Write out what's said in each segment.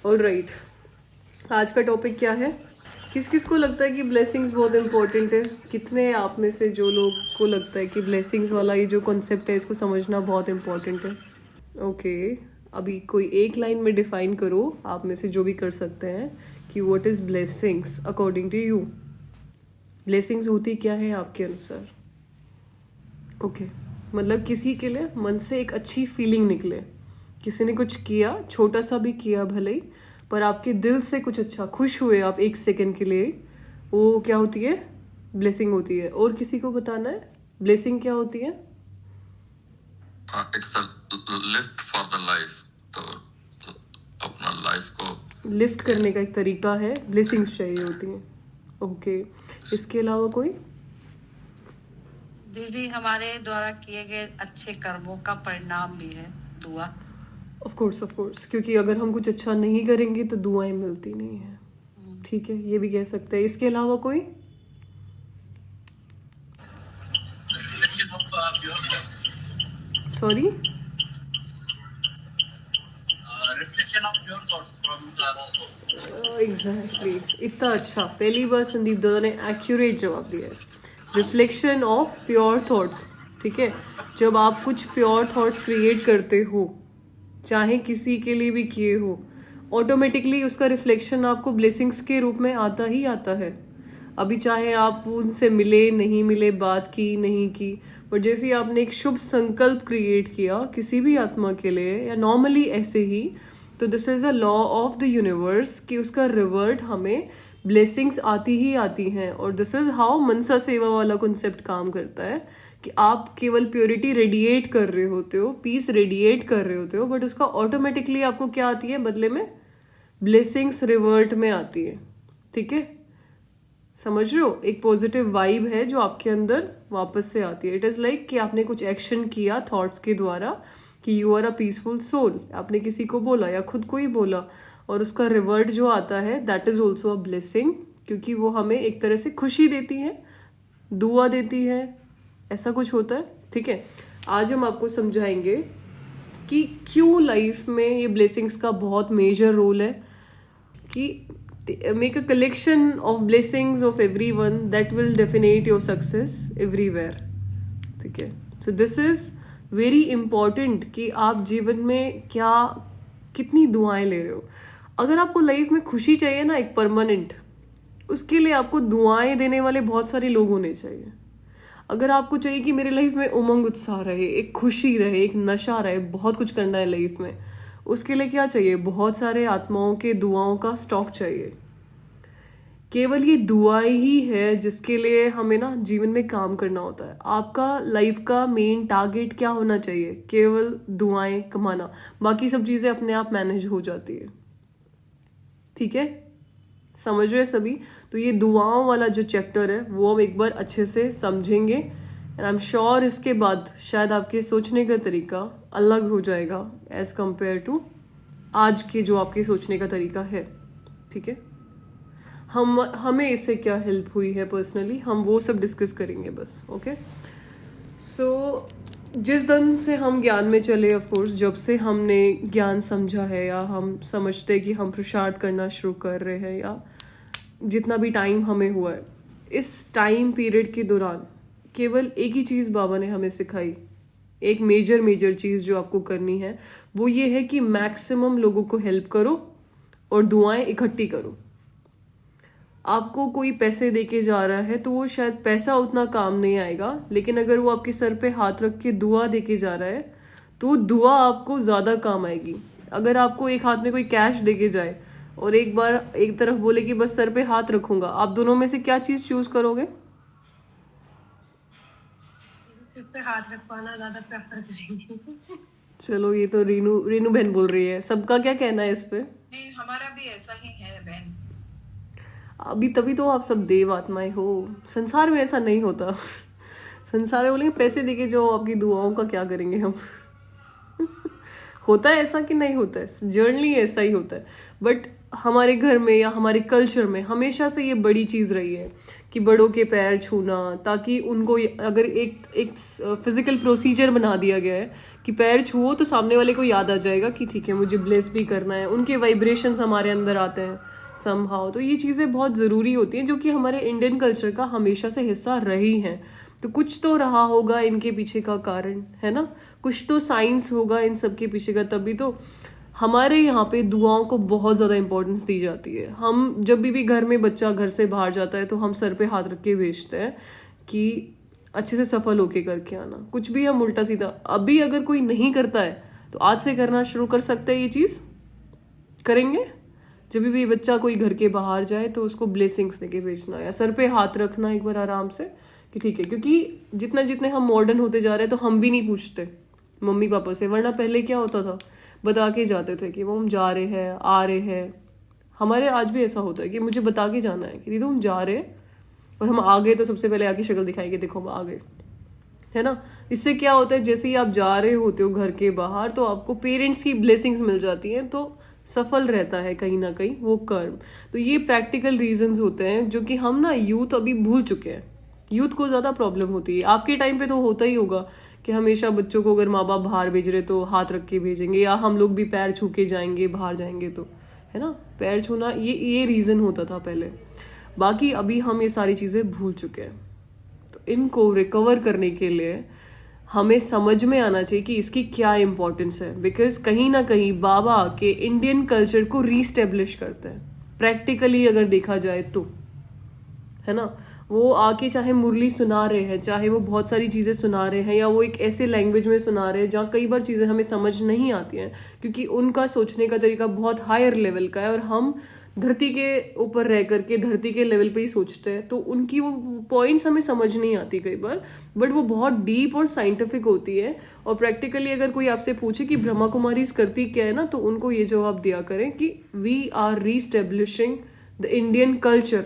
Alright, आज का topic क्या है? किस किस को लगता है कि ब्लेसिंग्स बहुत इंपॉर्टेंट है? कितने आप में से जो लोग को लगता है कि ब्लेसिंग्स वाला ये जो कॉन्सेप्ट है इसको समझना बहुत इंपॉर्टेंट है? ओके, अभी कोई एक लाइन में डिफाइन करो, आप में से जो भी कर सकते हैं, कि what is blessings according to you. Blessings होती क्या है आपके अनुसार? ओके, मतलब किसी के लिए मन से एक अच्छी फीलिंग निकले, किसी ने कुछ किया, छोटा सा भी किया भले ही, पर आपके दिल से कुछ अच्छा, खुश हुए आप एक सेकंड के लिए, वो क्या होती है? ब्लेसिंग होती है। और किसी को बताना है ब्लेसिंग क्या होती है? It's a lift for the life. तो अपना लाइफ को लिफ्ट करने का एक तरीका है, ब्लेसिंग्स चाहिए होती हैं। ओके, इसके अलावा कोई? दीदी, हमारे द्वारा किए गए अच्छे कर्मों का परिणाम भी है दुआ। ऑफ कोर्स, क्योंकि अगर हम कुछ अच्छा नहीं करेंगे तो दुआएं मिलती नहीं है। ठीक है, ये भी कह सकते हैं। इसके अलावा कोई? Sorry, reflection of your thoughts from exactly, इतना अच्छा, पहली बार संदीप दादा ने एक्यूरेट जवाब दिया है। Reflection of pure thoughts. ठीक है, जब आप कुछ प्योर थॉट्स क्रिएट करते हो, चाहे किसी के लिए भी किए हो, ऑटोमेटिकली उसका रिफ्लेक्शन आपको ब्लेसिंग्स के रूप में आता ही आता है। अभी चाहे आप उनसे मिले नहीं मिले, बात की नहीं की, बट जैसे ही आपने एक शुभ संकल्प क्रिएट किया किसी भी आत्मा के लिए या नॉर्मली ऐसे ही, तो this is a law of the universe कि उसका रिवर्ट हमें ब्लेसिंग्स आती ही आती हैं। और दिस इज़ हाउ मनसा सेवा वाला कॉन्सेप्ट काम करता है कि आप केवल प्योरिटी रेडिएट कर रहे होते हो, पीस रेडिएट कर रहे होते हो, बट उसका ऑटोमेटिकली आपको क्या आती है बदले में? ब्लेसिंग्स रिवर्ट में आती है। ठीक है, समझ रहे हो? एक पॉजिटिव वाइब है जो आपके अंदर वापस से आती है। इट इज़ लाइक कि आपने कुछ एक्शन किया थॉट्स के द्वारा कि you are a peaceful soul, आपने किसी को बोला या खुद को ही बोला, और उसका रिवर्ट जो आता है that is also a blessing, क्योंकि वो हमें एक तरह से खुशी देती है, दुआ देती है, ऐसा कुछ होता है। ठीक है, आज हम आपको समझाएंगे कि क्यों लाइफ में ये ब्लेसिंग्स का बहुत मेजर रोल है, कि make a collection of blessings of everyone that will definite your success everywhere. ठीक है, so this is very important कि आप जीवन में क्या कितनी दुआएं ले रहे हो। अगर आपको लाइफ में खुशी चाहिए ना एक परमानेंट, उसके लिए आपको दुआएं देने वाले बहुत सारे लोग होने चाहिए। अगर आपको चाहिए कि मेरे लाइफ में उमंग उत्साह रहे, एक खुशी रहे, एक नशा रहे, बहुत कुछ करना है लाइफ में, उसके लिए क्या चाहिए? बहुत सारे आत्माओं के दुआओं का स्टॉक चाहिए। केवल ये दुआएं ही है जिसके लिए हमें ना जीवन में काम करना होता है। आपका लाइफ का मेन टारगेट क्या होना चाहिए? केवल दुआएं कमाना, बाकी सब चीज़ें अपने आप मैनेज हो जाती है। ठीक है, समझ रहे सभी? तो ये दुआओं वाला जो चैप्टर है वो हम एक बार अच्छे से समझेंगे, एंड आई एम श्योर इसके बाद शायद आपके सोचने का तरीका अलग हो जाएगा एज कम्पेयर टू आज के जो आपके सोचने का तरीका है। ठीक है, हमें इससे क्या हेल्प हुई है पर्सनली, हम वो सब डिस्कस करेंगे बस। ओके, सो जिस दिन से हम ज्ञान में चले, ऑफ कोर्स जब से हमने ज्ञान समझा है या हम समझते हैं कि हम पुरुषार्थ करना शुरू कर रहे हैं, या जितना भी टाइम हमें हुआ है, इस टाइम पीरियड के दौरान केवल एक ही चीज़ बाबा ने हमें सिखाई, एक मेजर चीज़ जो आपको करनी है वो ये है कि मैक्सिमम लोगों को हेल्प करो और दुआएं इकट्ठी करो। आपको कोई पैसे देके जा रहा है तो वो शायद पैसा उतना काम नहीं आएगा, लेकिन अगर वो आपके सर पे हाथ रख के दुआ देके जा रहा है तो वो दुआ आपको ज़्यादा काम आएगी। अगर आपको एक हाथ में कोई कैश देके जाए और एक बार एक तरफ बोले कि बस सर पे हाथ रखूंगा, आप दोनों में से क्या चीज़ चूज करोगे? सिर पे हाथ रखवाना ज्यादा प्रेफर करेंगे। चलो, ये तो रीनू बहन बोल रही है, सबका क्या कहना है इस पे? नहीं, हमारा भी ऐसा ही है बहन। अभी तभी तो आप सब देव आत्माएं हो, संसार में ऐसा नहीं होता। संसार में बोलेंगे पैसे देके जाओ, आपकी दुआओं का क्या करेंगे हम? होता है ऐसा कि नहीं होता है? जर्नली ऐसा ही होता है, बट हमारे घर में या हमारे कल्चर में हमेशा से ये बड़ी चीज़ रही है कि बड़ों के पैर छूना, ताकि उनको अगर एक फिजिकल प्रोसीजर बना दिया गया है कि पैर छुओ तो सामने वाले को याद आ जाएगा कि ठीक है मुझे ब्लेस भी करना है, उनके वाइब्रेशंस हमारे अंदर आते हैं समहाउ। तो ये चीज़ें बहुत ज़रूरी होती हैं जो कि हमारे इंडियन कल्चर का हमेशा से हिस्सा रही हैं। तो कुछ तो रहा होगा इनके पीछे का कारण, है ना, कुछ तो साइंस होगा इन सब के पीछे का, तभी तो हमारे यहाँ पे दुआओं को बहुत ज़्यादा इंपॉर्टेंस दी जाती है। हम जब भी घर में बच्चा घर से बाहर जाता है तो हम सर पे हाथ रख के भेजते हैं कि अच्छे से सफल होके करके आना। कुछ भी हम उल्टा सीधा अभी अगर कोई नहीं करता है तो आज से करना शुरू कर सकते हैं। ये चीज़ करेंगे जब भी बच्चा कोई घर के बाहर जाए तो उसको ब्लेसिंग्स देके भेजना या सर पे हाथ रखना एक बार आराम से कि ठीक है। क्योंकि जितने हम मॉडर्न होते जा रहे हैं तो हम भी नहीं पूछते मम्मी पापा से, वरना पहले क्या होता था बता के जाते थे कि वो हम जा रहे हैं आ रहे हैं। हमारे आज भी ऐसा होता है कि मुझे बता के जाना है कि दीदी हम जा रहे हैं, और हम आ गए तो सबसे पहले आके शक्ल दिखाएंगे देखो हम आ गए, है ना। इससे क्या होता है जैसे ही आप जा रहे होते हो घर के बाहर तो आपको पेरेंट्स की ब्लेसिंग्स मिल जाती हैं, तो सफल रहता है कहीं ना कहीं वो कर्म। तो ये प्रैक्टिकल रीजंस होते हैं जो कि हम ना यूथ अभी भूल चुके हैं। यूथ को ज़्यादा प्रॉब्लम होती है। आपके टाइम पे तो होता ही होगा कि हमेशा बच्चों को अगर माँ बाप बाहर भेज रहे तो हाथ रख के भेजेंगे, या हम लोग भी पैर छू के जाएंगे बाहर जाएंगे तो, है ना, पैर छूना ये रीज़न होता था पहले। बाकी अभी हम ये सारी चीज़ें भूल चुके हैं। तो इनको रिकवर करने के लिए हमें समझ में आना चाहिए कि इसकी क्या इम्पोर्टेंस है, बिकॉज कहीं ना कहीं बाबा के इंडियन कल्चर को रीस्टेब्लिश करते हैं प्रैक्टिकली अगर देखा जाए तो, है ना। वो आके चाहे मुरली सुना रहे हैं, चाहे वो बहुत सारी चीज़ें सुना रहे हैं, या वो एक ऐसे लैंग्वेज में सुना रहे हैं जहाँ कई बार चीज़ें हमें समझ नहीं आती हैं क्योंकि उनका सोचने का तरीका बहुत हायर लेवल का है और हम धरती के ऊपर रह करके धरती के लेवल पे ही सोचते हैं, तो उनकी वो पॉइंट्स हमें समझ नहीं आती कई बार, बट वो बहुत डीप और साइंटिफिक होती है। और प्रैक्टिकली अगर कोई आपसे पूछे कि ब्रह्मा कुमारीज करती क्या है ना, तो उनको ये जवाब दिया करें कि we are reestablishing the Indian culture.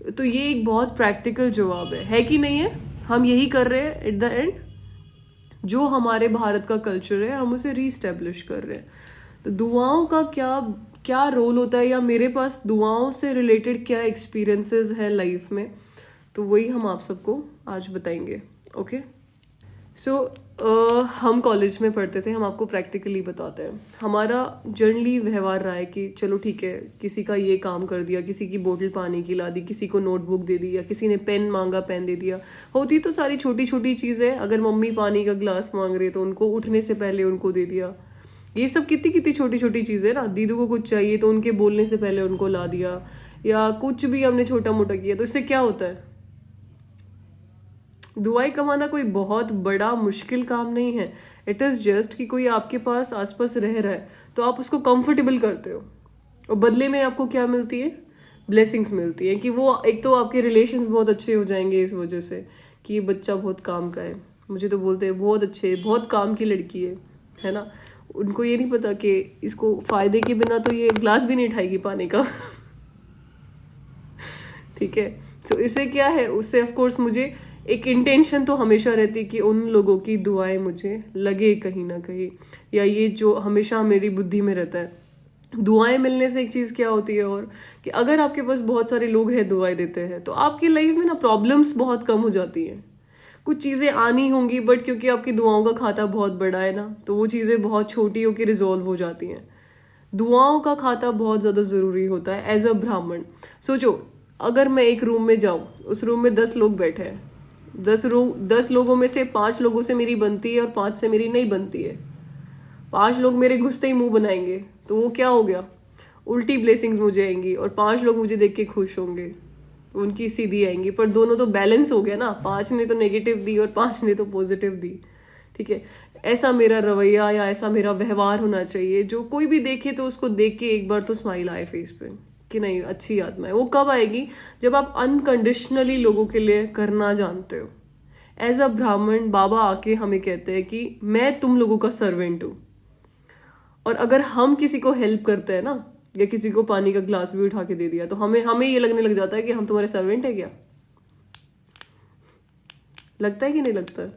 तो ये एक बहुत प्रैक्टिकल जवाब है कि नहीं है। हम यही कर रहे हैं एट द एंड, जो हमारे भारत का कल्चर है हम उसे रीस्टेब्लिश कर रहे हैं। तो दुआओं का क्या रोल होता है, या मेरे पास दुआओं से रिलेटेड क्या एक्सपीरियंसेस हैं लाइफ में, तो वही हम आप सबको आज बताएंगे। ओके सो हम कॉलेज में पढ़ते थे, हम आपको प्रैक्टिकली बताते हैं। हमारा जनरली व्यवहार रहा है कि चलो ठीक है, किसी का ये काम कर दिया, किसी की बोतल पानी की ला दी, किसी को नोटबुक दे दी, या किसी ने पेन मांगा पेन दे दिया। होती तो सारी छोटी छोटी चीज़ें, अगर मम्मी पानी का गिलास मांग रहे तो उनको उठने से पहले उनको दे दिया। ये सब कितनी छोटी छोटी चीज़ें ना। दीदू को कुछ चाहिए तो उनके बोलने से पहले उनको ला दिया, या कुछ भी हमने छोटा मोटा किया। तो इससे क्या होता है, दुआएं कमाना कोई बहुत बड़ा मुश्किल काम नहीं है। इट इज़ जस्ट कि कोई आपके पास आसपास रह रहा है तो आप उसको कंफर्टेबल करते हो, और बदले में आपको क्या मिलती है, ब्लेसिंग्स मिलती है। कि वो एक तो आपके रिलेशंस बहुत अच्छे हो जाएंगे इस वजह से कि ये बच्चा बहुत काम का है। मुझे तो बोलते हैं बहुत अच्छे, बहुत काम की लड़की है ना। उनको ये नहीं पता कि इसको फ़ायदे के बिना तो ये ग्लास भी नहीं उठाएगी पानी का ठीक है। सो इससे क्या है, उससे ऑफ कोर्स मुझे एक इंटेंशन तो हमेशा रहती है कि उन लोगों की दुआएं मुझे लगे कहीं ना कहीं, या ये जो हमेशा मेरी बुद्धि में रहता है। दुआएं मिलने से एक चीज़ क्या होती है, और कि अगर आपके पास बहुत सारे लोग हैं दुआएं देते हैं तो आपकी लाइफ में ना प्रॉब्लम्स बहुत कम हो जाती हैं। कुछ चीज़ें आनी होंगी बट क्योंकि आपकी दुआओं का खाता बहुत बड़ा है ना, तो वो चीज़ें बहुत छोटी होकर रिजॉल्व हो जाती हैं। दुआओं का खाता बहुत ज़्यादा ज़रूरी होता है एज अ ब्राह्मण। सोचो, अगर मैं एक रूम में जाऊँ, उस रूम में 10 लोग बैठे हैं, 10 लोगों में से 5 लोगों से मेरी बनती है और 5 से मेरी नहीं बनती है। 5 लोग मेरे घुसते ही मुंह बनाएंगे तो वो क्या हो गया, उल्टी ब्लेसिंग्स मुझे आएंगी, और 5 लोग मुझे देख के खुश होंगे, उनकी सीधी आएंगी। पर दोनों तो बैलेंस हो गया ना, 5 ने तो नेगेटिव दी और 5 ने तो पॉजिटिव दी। ठीक है, ऐसा मेरा रवैया या ऐसा मेरा व्यवहार होना चाहिए। जो कोई भी देखे तो उसको देख के एक बार तो स्माइल आए फेस पे कि नहीं अच्छी आत्मा है। वो कब आएगी, जब आप अनकंडीशनली लोगों के लिए करना जानते हो। एज अ ब्राह्मण बाबा आके हमें कहते हैं कि मैं तुम लोगों का सर्वेंट हूँ, और अगर हम किसी को हेल्प करते हैं ना, या किसी को पानी का ग्लास भी उठा के दे दिया, तो हमें ये लगने लग जाता है कि हम तुम्हारे सर्वेंट है क्या। लगता है कि नहीं लगता है?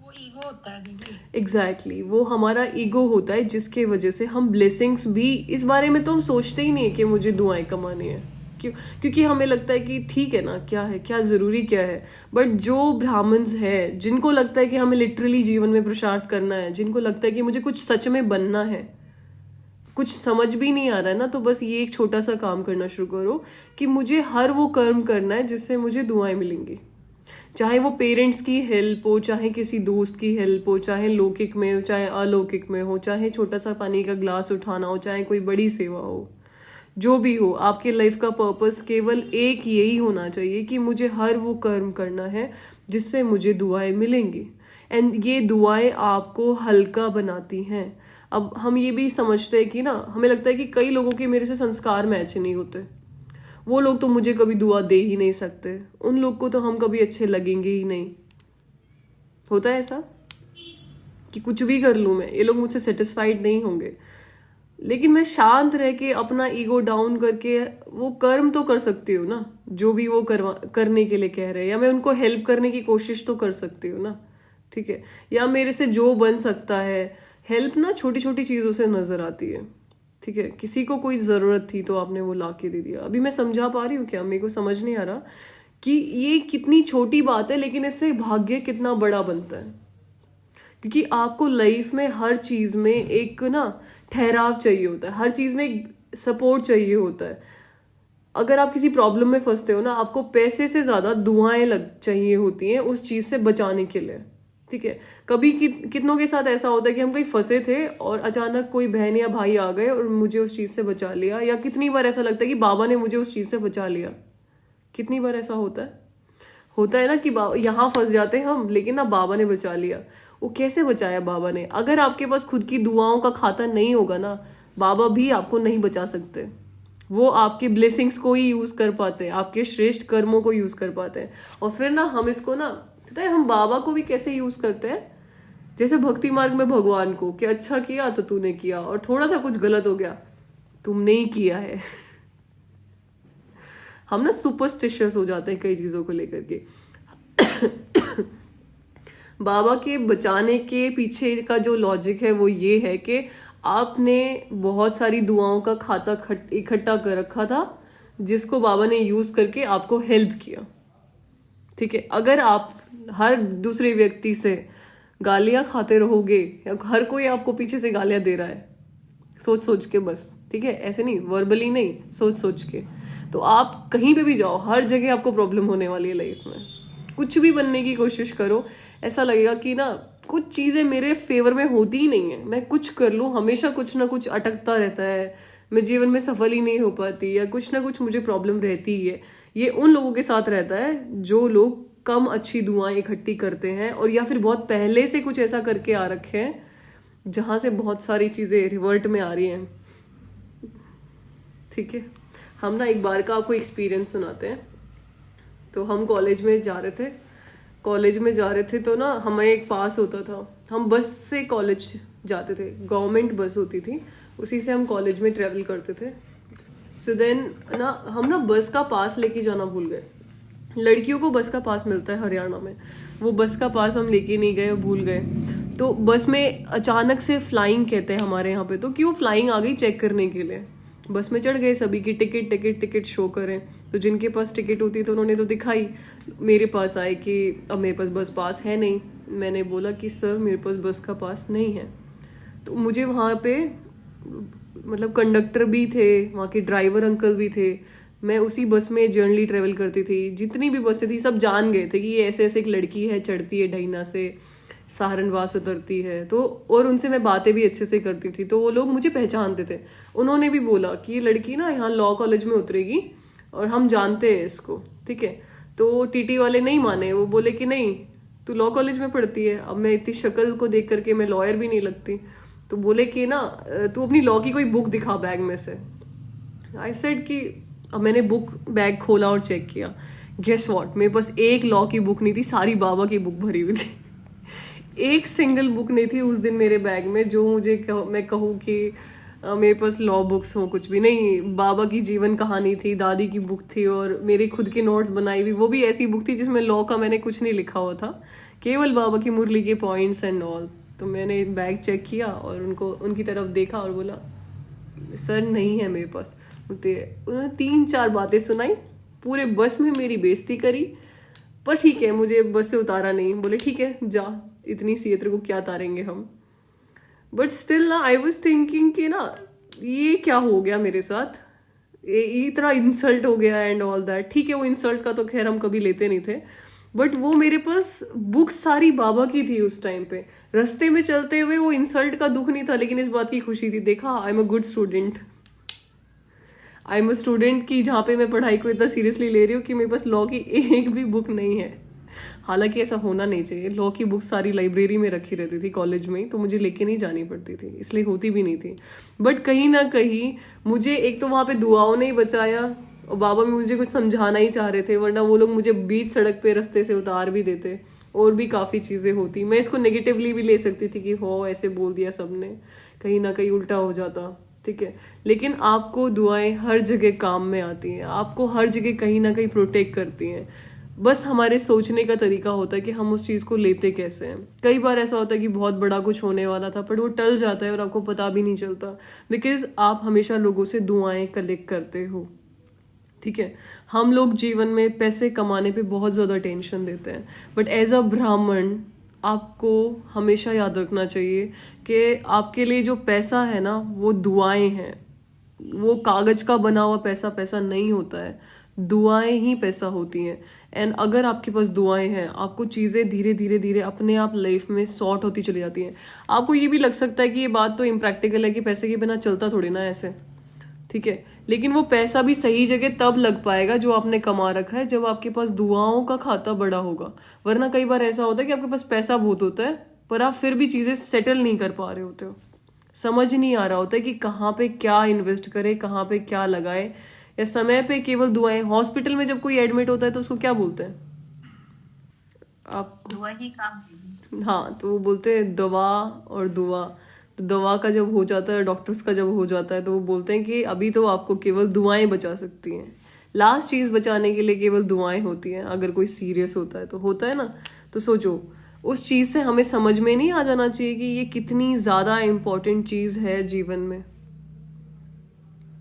वो ईगो होता है दीदी। एग्जैक्टली, वो हमारा ईगो होता है जिसके वजह से हम ब्लेसिंग्स भी, इस बारे में तो हम सोचते ही नहीं है कि मुझे दुआएं कमानी है, क्योंकि हमें लगता है कि ठीक है ना, क्या है, क्या ज़रूरी क्या है। बट जो ब्राह्मण्स हैं, जिनको लगता है कि हमें लिटरली जीवन में पुरुषार्थ करना है, जिनको लगता है कि मुझे कुछ सच में बनना है, कुछ समझ भी नहीं आ रहा है ना, तो बस ये एक छोटा सा काम करना शुरू करो कि मुझे हर वो कर्म करना है जिससे मुझे दुआएं मिलेंगी। चाहे वो पेरेंट्स की हेल्प हो, चाहे किसी दोस्त की हेल्प हो, चाहे लौकिक में हो, चाहे अलौकिक में हो, चाहे छोटा सा पानी का ग्लास उठाना हो, चाहे कोई बड़ी सेवा हो, जो भी हो, आपके लाइफ का पर्पस केवल एक यही होना चाहिए कि मुझे हर वो कर्म करना है जिससे मुझे दुआएं मिलेंगी। एंड ये दुआएं आपको हल्का बनाती हैं। अब हम ये भी समझते हैं कि ना, हमें लगता है कि कई लोगों के मेरे से संस्कार मैच नहीं होते, वो लोग तो मुझे कभी दुआ दे ही नहीं सकते, उन लोग को तो हम कभी अच्छे लगेंगे ही नहीं। होता है ऐसा कि कुछ भी कर लूँ मैं, ये लोग मुझसे सेटिस्फाइड नहीं होंगे, लेकिन मैं शांत रह के अपना ईगो डाउन करके वो कर्म तो कर सकती हूँ ना, जो भी वो करने के लिए कह रहे हैं, या मैं उनको हेल्प करने की कोशिश तो कर सकती हूँ ना, ठीक है। या मेरे से जो बन सकता है, हेल्प ना छोटी छोटी चीज़ों से नज़र आती है, ठीक है। किसी को कोई ज़रूरत थी तो आपने वो ला के दे दिया। अभी मैं समझा पा रही हूँ क्या? मेरे को समझ नहीं आ रहा कि ये कितनी छोटी बात है, लेकिन इससे भाग्य कितना बड़ा बनता है। क्योंकि आपको लाइफ में हर चीज़ में एक ना ठहराव चाहिए होता है, हर चीज़ में एक सपोर्ट चाहिए होता है। अगर आप किसी प्रॉब्लम में फंसते हो ना, आपको पैसे से ज़्यादा दुआएं चाहिए होती हैं उस चीज़ से बचाने के लिए, ठीक है। कभी कितनों के साथ ऐसा होता है कि हम कहीं फंसे थे और अचानक कोई बहन या भाई आ गए और मुझे उस चीज़ से बचा लिया। या कितनी बार ऐसा लगता है कि बाबा ने मुझे उस चीज़ से बचा लिया। कितनी बार ऐसा होता है ना कि यहाँ फंस जाते हैं हम, लेकिन ना बाबा ने बचा लिया। वो कैसे बचाया बाबा ने? अगर आपके पास खुद की दुआओं का खाता नहीं होगा ना, बाबा भी आपको नहीं बचा सकते। वो आपके ब्लेसिंग्स को ही यूज़ कर पाते हैं, आपके श्रेष्ठ कर्मों को यूज़ कर पाते हैं। और फिर ना हम इसको ना, पता है हम बाबा को भी कैसे यूज़ करते हैं? जैसे भक्ति मार्ग में भगवान को, कि अच्छा किया तो तूने किया, और थोड़ा सा कुछ गलत हो गया, तुमने ही किया है। हम ना सुपरस्टिशियस हो जाते हैं कई चीज़ों को लेकर के। बाबा के बचाने के पीछे का जो लॉजिक है वो ये है कि आपने बहुत सारी दुआओं का खाता इकट्ठा कर रखा था, जिसको बाबा ने यूज़ करके आपको हेल्प किया, ठीक है। अगर आप हर दूसरे व्यक्ति से गालियां खाते रहोगे, या हर कोई आपको पीछे से गालियां दे रहा है सोच सोच के, बस, ठीक है, ऐसे नहीं, वर्बली नहीं, सोच सोच के, तो आप कहीं पे भी जाओ, हर जगह आपको प्रॉब्लम होने वाली है लाइफ में। कुछ भी बनने की कोशिश करो, ऐसा लगेगा कि ना कुछ चीज़ें मेरे फेवर में होती ही नहीं है। मैं कुछ कर लूँ, हमेशा कुछ ना कुछ अटकता रहता है, मैं जीवन में सफल ही नहीं हो पाती, या कुछ ना कुछ मुझे प्रॉब्लम रहती ही है। ये उन लोगों के साथ रहता है जो लोग कम अच्छी दुआएं इकट्ठी करते हैं, और या फिर बहुत पहले से कुछ ऐसा करके आ रखे हैं जहाँ से बहुत सारी चीज़ें रिवर्ट में आ रही हैं, ठीक है। हम ना एक बार का आपको एक्सपीरियंस सुनाते हैं। तो हम कॉलेज में जा रहे थे तो ना हमें एक पास होता था, हम बस से कॉलेज जाते थे, गवर्नमेंट बस होती थी, उसी से हम कॉलेज में ट्रेवल करते थे। सो देन ना हम ना बस का पास लेके जाना भूल गए। लड़कियों को बस का पास मिलता है हरियाणा में, वो बस का पास हम लेके नहीं गए, भूल गए। तो बस में अचानक से फ्लाइंग कहते हैं हमारे यहाँ पे, तो कि वो फ्लाइंग आ गई चेक करने के लिए। बस में चढ़ गए, सभी की टिकट शो करें, तो जिनके पास टिकट होती तो उन्होंने तो दिखाई। मेरे पास आए कि अब मेरे पास बस पास है नहीं। मैंने बोला कि सर मेरे पास बस का पास नहीं है। तो मुझे वहाँ पे मतलब कंडक्टर भी थे, वहाँ के ड्राइवर अंकल भी थे, मैं उसी बस में जर्नली ट्रेवल करती थी, जितनी भी बसें थी सब जान गए थे कि ये ऐसे ऐसे एक लड़की है, चढ़ती है डहीना से, सहारनवास उतरती है। तो और उनसे मैं बातें भी अच्छे से करती थी, तो वो लोग मुझे पहचानते थे। उन्होंने भी बोला कि ये लड़की ना यहाँ लॉ कॉलेज में उतरेगी और हम जानते हैं इसको, ठीक है। तो टीटी वाले नहीं माने, वो बोले कि नहीं तू लॉ कॉलेज में पढ़ती है। अब मैं इतनी शक्ल को देख करके मैं लॉयर भी नहीं लगती, तो बोले कि ना तू अपनी लॉ की कोई बुक दिखा बैग में से। आई सेड कि अब मैंने बुक बैग खोला और चेक किया, गेस व्हाट, मेरे पास एक लॉ की बुक नहीं थी, सारी बाबा की बुक भरी हुई थी। एक सिंगल बुक नहीं थी उस दिन मेरे बैग में जो मैं कहूँ कि मेरे पास लॉ बुक्स हो, कुछ भी नहीं। बाबा की जीवन कहानी थी, दादी की बुक थी, और मेरे खुद के नोट्स बनाई हुई, वो भी ऐसी बुक थी जिसमें लॉ का मैंने कुछ नहीं लिखा हुआ था, केवल बाबा की मुरली के पॉइंट्स एंड ऑल। तो मैंने बैग चेक किया और उनकी तरफ देखा और बोला सर नहीं है मेरे पास। उन्होंने 3-4 बातें सुनाई, पूरे बस में मेरी बेइज्जती करी, पर ठीक है मुझे बस से उतारा नहीं। बोले ठीक है जा, इतनी सी है तेरे को क्या उतारेंगे हम। बट स्टिल ना आई वॉज थिंकिंग कि ना ये क्या हो गया मेरे साथ, इतना इंसल्ट हो गया एंड ऑल दैट। ठीक है वो इंसल्ट का तो खैर हम कभी लेते नहीं थे, बट वो मेरे पास बुक्स सारी बाबा की थी उस टाइम पे। रास्ते में चलते हुए वो इंसल्ट का दुख नहीं था, लेकिन इस बात की खुशी थी, देखा I am a good student, I am a student की जहाँ पे मैं पढ़ाई को इतना सीरियसली ले रही हूँ कि मेरे पास लॉ की एक भी बुक नहीं है। हालांकि ऐसा होना नहीं चाहिए, लॉ की बुक सारी लाइब्रेरी में रखी रहती थी कॉलेज में, तो मुझे लेके नहीं जानी पड़ती थी, इसलिए होती भी नहीं थी। बट कहीं ना कहीं मुझे एक तो वहाँ पे दुआओं ने ही बचाया, और बाबा भी मुझे कुछ समझाना ही चाह रहे थे, वरना वो लोग मुझे बीच सड़क पे रास्ते से उतार भी देते, और भी काफ़ी चीज़ें होती। मैं इसको नेगेटिवली भी ले सकती थी कि हो ऐसे बोल दिया सबने, कहीं ना कहीं उल्टा हो जाता, ठीक है। लेकिन आपको दुआएं हर जगह काम में आती हैं, आपको हर जगह कहीं ना कहीं प्रोटेक्ट करती हैं। बस हमारे सोचने का तरीका होता है कि हम उस चीज़ को लेते कैसे हैं। कई बार ऐसा होता है कि बहुत बड़ा कुछ होने वाला था, पर वो टल जाता है और आपको पता भी नहीं चलता, बिकॉज आप हमेशा लोगों से दुआएं कलेक्ट करते हो, ठीक है। हम लोग जीवन में पैसे कमाने पे बहुत ज़्यादा टेंशन देते हैं, बट एज अ ब्राह्मण आपको हमेशा याद रखना चाहिए कि आपके लिए जो पैसा है ना वो दुआएं हैं। वो कागज का बना हुआ पैसा पैसा नहीं होता है, दुआएं ही पैसा होती हैं। एंड अगर आपके पास दुआएं हैं, आपको चीज़ें धीरे धीरे धीरे अपने आप लाइफ में सॉर्ट होती चली जाती हैं। आपको ये भी लग सकता है कि ये बात तो इम्प्रैक्टिकल है कि पैसे के बिना चलता थोड़ी ना ऐसे, ठीक है। लेकिन वो पैसा भी सही जगह तब लग पाएगा जो आपने कमा रखा है, जब आपके पास दुआओं का खाता बड़ा होगा। वरना कई बार ऐसा होता है कि आपके पास पैसा बहुत होता है, पर आप फिर भी चीज़ें सेटल नहीं कर पा रहे होते हो, समझ नहीं आ रहा होता है कि कहाँ पे क्या इन्वेस्ट करे, कहाँ पे क्या लगाए, या समय पे केवल दुआएं। हॉस्पिटल में जब कोई एडमिट होता है तो उसको क्या बोलते हैं आप? दुआ ही काम की। हाँ, तो वो बोलते हैं दवा और दुआ। तो दवा का जब हो जाता है, डॉक्टर्स का जब हो जाता है, तो वो बोलते हैं कि अभी तो आपको केवल दुआएं बचा सकती हैं। लास्ट चीज़ बचाने के लिए केवल दुआएं होती हैं। अगर कोई सीरियस होता है तो होता है ना, तो सोचो उस चीज़ से हमें समझ में नहीं आ जाना चाहिए कि ये कितनी ज़्यादा इम्पोर्टेंट चीज़ है जीवन में,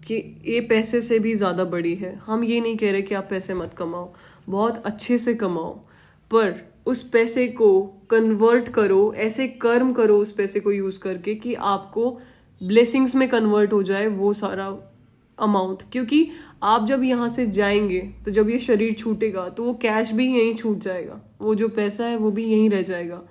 कि ये पैसे से भी ज़्यादा बड़ी है। हम ये नहीं कह रहे कि आप पैसे मत कमाओ, बहुत अच्छे से कमाओ, पर उस पैसे को कन्वर्ट करो, ऐसे कर्म करो उस पैसे को यूज़ करके कि आपको ब्लेसिंग्स में कन्वर्ट हो जाए वो सारा अमाउंट। क्योंकि आप जब यहाँ से जाएंगे तो जब ये शरीर छूटेगा तो वो कैश भी यहीं छूट जाएगा, वो जो पैसा है वो भी यहीं रह जाएगा।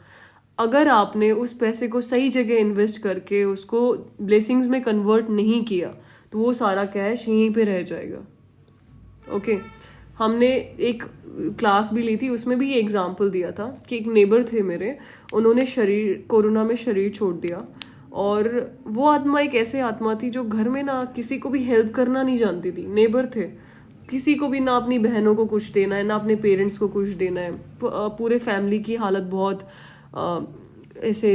अगर आपने उस पैसे को सही जगह इन्वेस्ट करके उसको ब्लेसिंग्स में कन्वर्ट नहीं किया तो वो सारा कैश यहीं पे रह जाएगा। ओके, हमने एक क्लास भी ली थी, उसमें भी ये एग्जाम्पल दिया था कि एक नेबर थे मेरे, उन्होंने कोरोना में शरीर छोड़ दिया, और वो आत्मा एक ऐसे आत्मा थी जो घर में ना किसी को भी हेल्प करना नहीं जानती थी। नेबर थे, किसी को भी ना अपनी बहनों को कुछ देना है, ना अपने पेरेंट्स को कुछ देना है। पूरे फैमिली की हालत बहुत ऐसे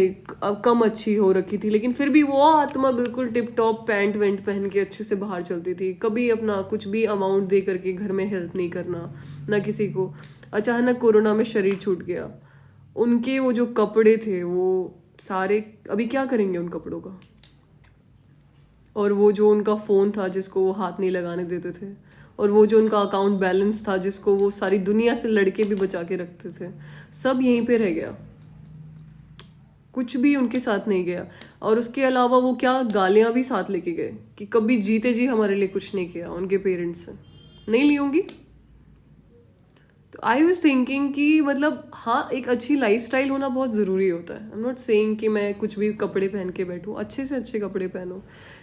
कम अच्छी हो रखी थी, लेकिन फिर भी वो आत्मा बिल्कुल टिप टॉप पैंट वेंट पहन के अच्छे से बाहर चलती थी। कभी अपना कुछ भी अमाउंट दे करके घर में हेल्प नहीं करना, ना किसी को। अचानक कोरोना में शरीर छूट गया, उनके वो जो कपड़े थे वो सारे, अभी क्या करेंगे उन कपड़ों का? और वो जो उनका फ़ोन था जिसको वो हाथ नहीं लगाने देते थे, और वो जो उनका अकाउंट बैलेंस था जिसको वो सारी दुनिया से लड़के भी बचा के रखते थे, सब यहीं पे रह गया, कुछ भी उनके साथ नहीं गया। और उसके अलावा वो क्या गालियां भी साथ लेके गए कि कभी जीते जी हमारे लिए कुछ नहीं किया, उनके पेरेंट्स से नहीं ली होंगी। तो आई वाज थिंकिंग कि मतलब हाँ, एक अच्छी लाइफस्टाइल होना बहुत ज़रूरी होता है। आई एम नॉट सेइंग कि मैं कुछ भी कपड़े पहन के बैठूँ, अच्छे से अच्छे कपड़े पहनो,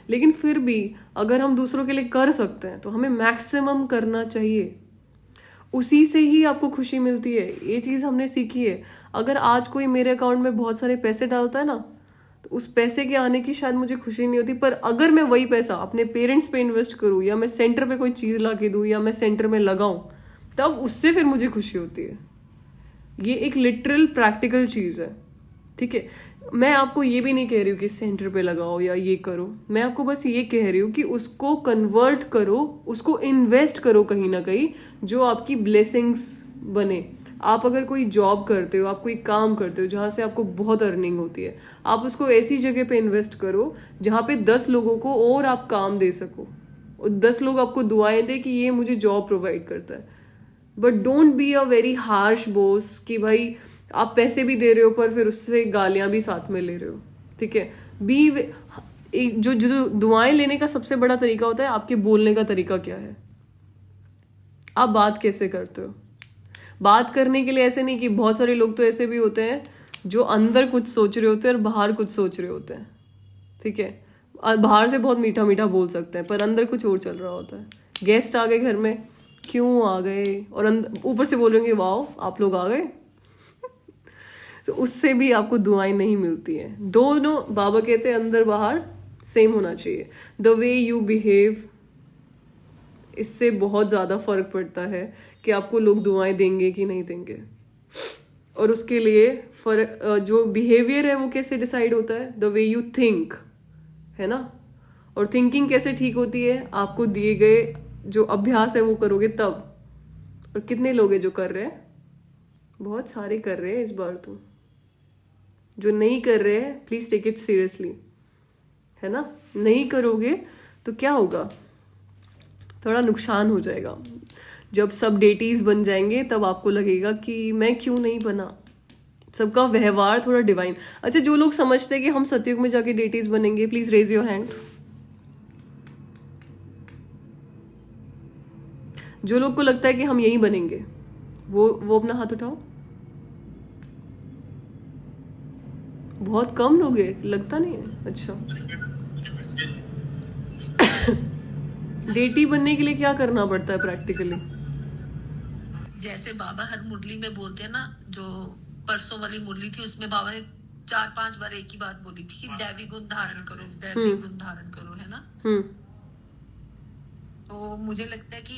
लेकिन फिर भी अगर हम दूसरों के लिए कर सकते हैं तो हमें मैक्सिमम करना चाहिए। उसी से ही आपको खुशी मिलती है, ये चीज़ हमने सीखी है। अगर आज कोई मेरे अकाउंट में बहुत सारे पैसे डालता है ना, तो उस पैसे के आने की शायद मुझे खुशी नहीं होती, पर अगर मैं वही पैसा अपने पेरेंट्स पे इन्वेस्ट करूँ, या मैं सेंटर पे कोई चीज़ ला के दूँ, या मैं सेंटर में लगाऊँ, तब उससे फिर मुझे खुशी होती है। ये एक लिटरल प्रैक्टिकल चीज़ है, ठीक है। मैं आपको ये भी नहीं कह रही हूँ कि सेंटर पे लगाओ या ये करो, मैं आपको बस ये कह रही हूँ कि उसको कन्वर्ट करो, उसको इन्वेस्ट करो कहीं ना कहीं, जो आपकी ब्लेसिंग्स बने। आप अगर कोई जॉब करते हो, आप कोई काम करते हो जहाँ से आपको बहुत अर्निंग होती है, आप उसको ऐसी जगह पे इन्वेस्ट करो जहाँ पे 10 लोगों को और आप काम दे सको, और 10 लोग आपको दुआएं दे कि ये मुझे जॉब प्रोवाइड करता है, but don't be a very harsh boss कि भाई आप पैसे भी दे रहे हो पर फिर उससे गालियां भी साथ में ले रहे हो, ठीक है। जो जो दुआएं लेने का सबसे बड़ा तरीका होता है आपके बोलने का तरीका क्या है, आप बात कैसे करते हो। बात करने के लिए ऐसे नहीं कि बहुत सारे लोग तो ऐसे भी होते हैं जो अंदर कुछ सोच रहे होते हैं और बाहर कुछ सोच रहे होते हैं, ठीक है। बाहर से बहुत मीठा मीठा बोल सकते हैं पर अंदर कुछ और चल रहा होता है। गेस्ट आ गए घर में, क्यों आ गए, और ऊपर से बोल रहे होंगे वाओ आप लोग आ गए तो उससे भी आपको दुआएं नहीं मिलती हैं। दोनों बाबा कहते हैं अंदर बाहर सेम होना चाहिए। द वे यू बिहेव, इससे बहुत ज़्यादा फर्क पड़ता है कि आपको लोग दुआएं देंगे कि नहीं देंगे। और उसके लिए जो बिहेवियर है वो कैसे डिसाइड होता है, द वे यू थिंक, है ना। और थिंकिंग कैसे ठीक होती है, आपको दिए गए जो अभ्यास है वो करोगे तब। और कितने लोग हैं जो कर रहे हैं, बहुत सारे कर रहे हैं इस बार तो। जो नहीं कर रहे हैं प्लीज टेक इट सीरियसली, है ना। नहीं करोगे तो क्या होगा, थोड़ा नुकसान हो जाएगा। जब सब डेटीज बन जाएंगे तब आपको लगेगा कि मैं क्यों नहीं बना। सबका व्यवहार थोड़ा डिवाइन। अच्छा, जो लोग समझते हैं कि हम सतयुग में जाके डेटीज बनेंगे, प्लीज रेज योर हैंड। जो लोग को लगता है कि हम यही बनेंगे वो अपना हाथ उठाओ। बहुत कम लोग हैं, लगता नहीं है। अच्छा, डेटी बनने के लिए क्या करना पड़ता है प्रैक्टिकली? जैसे बाबा हर मुरली में बोलते हैं ना, जो परसों वाली मुरली थी उसमें बाबा ने 4-5 बार एक ही बात बोली थी कि दैवी गुण धारण करो, दैवी गुण धारण करो, है ना। तो मुझे लगता है कि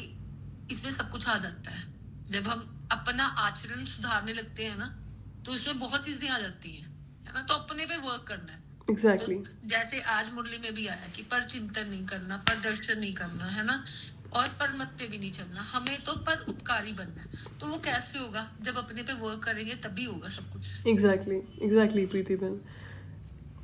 इसमें सब कुछ आ जाता है। जब हम अपना आचरण सुधारने लगते हैं ना तो इसमें बहुत चीजें आ जाती हैं, है ना। तो अपने पे वर्क करना है। एग्जैक्टली तो जैसे आज मुरली में भी आया कि पर चिंतन नहीं करना, पर दर्शन नहीं करना, है ना, और पर मत पे भी नहीं चलना, हमें तो पर उपकारी बनना है। तो वो कैसे होगा, जब अपने पे वर्क करेंगे तभी होगा सब कुछ। एग्जैक्टली प्रीति बहन।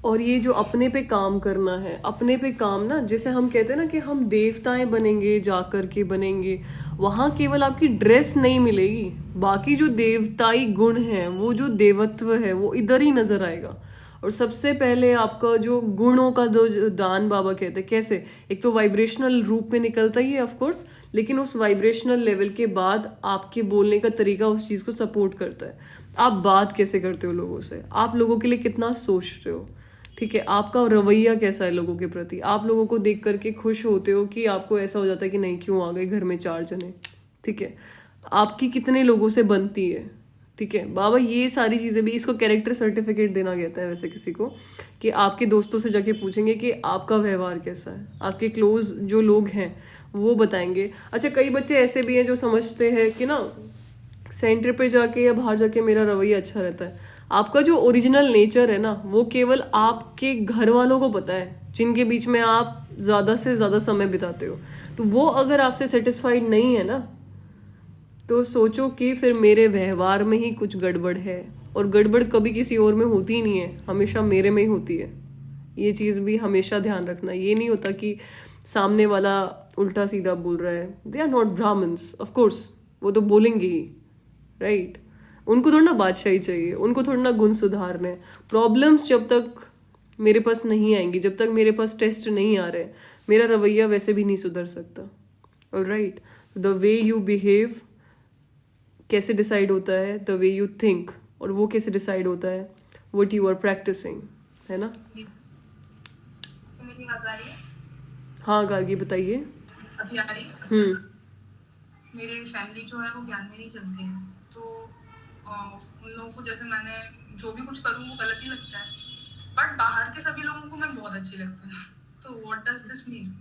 और ये जो अपने पे काम करना है, अपने पे काम ना, जैसे हम कहते हैं ना कि हम देवताएं बनेंगे, जाकर के बनेंगे, वहां केवल आपकी ड्रेस नहीं मिलेगी, बाकी जो देवताई गुण है, वो जो देवत्व है वो इधर ही नजर आएगा। और सबसे पहले आपका जो गुणों का जो दान बाबा कहते हैं, कैसे, एक तो वाइब्रेशनल रूप में निकलता ही है ऑफ कोर्स, लेकिन उस वाइब्रेशनल लेवल के बाद आपके बोलने का तरीका उस चीज को सपोर्ट करता है। आप बात कैसे करते हो लोगों से, आप लोगों के लिए कितना सोचते हो, ठीक है, आपका रवैया कैसा है लोगों के प्रति, आप लोगों को देख करके खुश होते हो कि आपको ऐसा हो जाता है कि नहीं क्यों आ गए घर में 4 जने, ठीक है, आपकी कितने लोगों से बनती है, ठीक है। बाबा ये सारी चीजें भी, इसको कैरेक्टर सर्टिफिकेट देना कहता है वैसे किसी को, कि आपके दोस्तों से जाके पूछेंगे कि आपका व्यवहार कैसा है, आपके क्लोज जो लोग हैं वो बताएंगे। अच्छा, कई बच्चे ऐसे भी हैं जो समझते हैं कि ना सेंटर पे जाके या बाहर जाके मेरा रवैया अच्छा रहता है। आपका जो ओरिजिनल नेचर है ना वो केवल आपके घर वालों को पता है, जिनके बीच में आप ज्यादा से ज्यादा समय बिताते हो। तो वो अगर आपसे सेटिस्फाइड नहीं है ना तो सोचो कि फिर मेरे व्यवहार में ही कुछ गड़बड़ है। और गड़बड़ कभी किसी और में होती ही नहीं है, हमेशा मेरे में ही होती है। ये चीज़ भी हमेशा ध्यान रखना। ये नहीं होता कि सामने वाला उल्टा सीधा बोल रहा है, they are not Brahmins, of course वो तो बोलेंगे ही, राइट। उनको थोड़ा ना बादशाही चाहिए, उनको थोड़ा ना गुण सुधारने। प्रॉब्लम्स जब तक मेरे पास नहीं आएंगी, जब तक मेरे पास टेस्ट नहीं आ रहे, मेरा रवैया वैसे भी नहीं सुधर सकता। Alright, the way you behave कैसे डिसाइड होता है, द वे यू थिंक, और वो कैसे डिसाइड होता है, व्हाट यू आर प्रैक्टिसिंग, है ना। तो मेरी आवाज आ रही है? हाँ गार्गी बताइए। अभी आ रही है? मेरी फैमिली जो है वो ज्ञान में नहीं चलती है, तो उन लोगों को जैसे मैंने जो भी कुछ करूँ वो गलत ही लगता है, बट बाहर के सभी लोगों को मैं बहुत अच्छी लगती हूँ। तो व्हाट डज दिस मीन?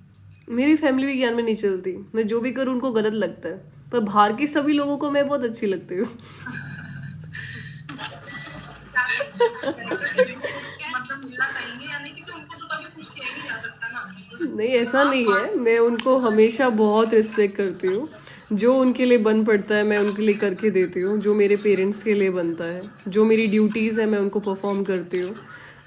मेरी फैमिली भी ज्ञान में नहीं चलती, मैं जो भी करूँ उनको गलत लगता है, पर बाहर के सभी लोगों को मैं बहुत अच्छी लगती हूँ। मतलब मिलना चाहिए, यानी कि उनको तो कभी कुछ किया ही नहीं जा सकता ना। नहीं, ऐसा नहीं है, मैं उनको हमेशा बहुत रिस्पेक्ट करती हूँ। जो उनके लिए बन पड़ता है मैं उनके लिए करके देती हूँ, जो मेरे पेरेंट्स के लिए बनता है, जो मेरी ड्यूटीज़ है मैं उनको परफॉर्म करती हूँ।